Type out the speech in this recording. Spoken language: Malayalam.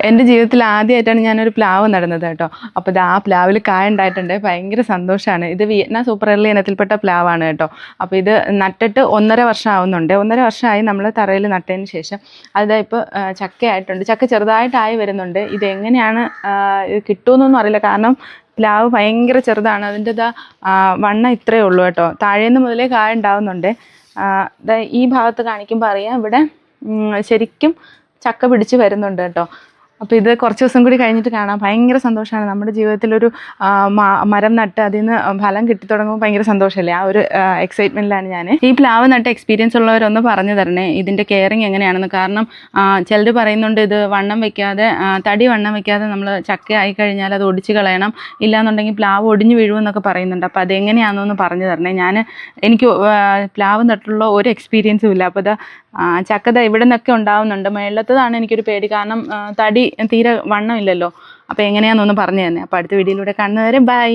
എൻ്റെ ജീവിതത്തിൽ ആദ്യമായിട്ടാണ് ഞാനൊരു പ്ലാവ് നടുന്നത് കേട്ടോ. അപ്പോൾ ഇത് ആ പ്ലാവിൽ കായ ഉണ്ടായിട്ടുണ്ട്. ഭയങ്കര സന്തോഷമാണ്. ഇത് വിയറ്റ്നാം സൂപ്പർ എർലി ഇനത്തിൽപ്പെട്ട പ്ലാവാണ് കേട്ടോ. അപ്പോൾ ഇത് നട്ടിട്ട് 1.5 വർഷം ആവുന്നുണ്ട്. 1.5 വർഷമായി നമ്മൾ തറയിൽ നട്ടതിന് ശേഷം. അതാ ഇപ്പോൾ ചക്കയായിട്ടുണ്ട്. ചക്ക ചെറുതായിട്ടായി വരുന്നുണ്ട്. ഇതെങ്ങനെയാണ് ഇത് കിട്ടുമെന്നൊന്നും അറിയില്ല. കാരണം പ്ലാവ് ഭയങ്കര ചെറുതാണ്. അതിൻ്റെ വണ്ണം ഇത്രയേ ഉള്ളൂ കേട്ടോ. താഴേന്ന് മുതലേ കായ ഉണ്ടാവുന്നുണ്ട്. ഈ ഭാഗത്ത് കാണിക്കുമ്പോൾ അറിയാം ഇവിടെ ശരിക്കും ചക്ക പിടിച്ച് വരുന്നുണ്ട് കേട്ടോ. അപ്പോൾ ഇത് കുറച്ച് ദിവസം കൂടി കഴിഞ്ഞിട്ട് കാണാം. ഭയങ്കര സന്തോഷമാണ്. നമ്മുടെ ജീവിതത്തിലൊരു മരം നട്ട് അതിൽ നിന്ന് ഫലം കിട്ടിത്തുടങ്ങുമ്പോൾ ഭയങ്കര സന്തോഷമല്ലേ. ആ ഒരു എക്സൈറ്റ്മെൻറ്റിലാണ് ഞാൻ. ഈ പ്ലാവ് നട്ട് എക്സ്പീരിയൻസ് ഉള്ളവരൊന്ന് പറഞ്ഞു തരണേ ഇതിൻ്റെ കെയറിങ് എങ്ങനെയാണെന്ന്. കാരണം ചിലർ പറയുന്നുണ്ട് ഇത് വണ്ണം വെക്കാതെ തടി വണ്ണം വെക്കാതെ നമ്മൾ ചക്ക ആയിക്കഴിഞ്ഞാൽ അത് ഒടിച്ച് കളയണം, ഇല്ലാന്നുണ്ടെങ്കിൽ പ്ലാവ് ഒടിഞ്ഞു വീഴുമെന്നൊക്കെ പറയുന്നുണ്ട്. അപ്പോൾ അതെങ്ങനെയാണെന്നൊന്ന് പറഞ്ഞു തരണേ. എനിക്ക് പ്ലാവ് നട്ടുള്ള ഒരു എക്സ്പീരിയൻസും ഇല്ല. അപ്പോൾ ചക്കത ഇവിടെ നിന്നൊക്കെ ഉണ്ടാവുന്നുണ്ട്. മേളത്തതാണ് എനിക്കൊരു പേടി. കാരണം തടി തീരെ വണ്ണം ഇല്ലല്ലോ. അപ്പോൾ എങ്ങനെയാണെന്നൊന്ന് പറഞ്ഞു തന്നെ. അപ്പോൾ അടുത്ത വീഡിയോയിലൂടെ കാണുന്നവരെ ബൈ.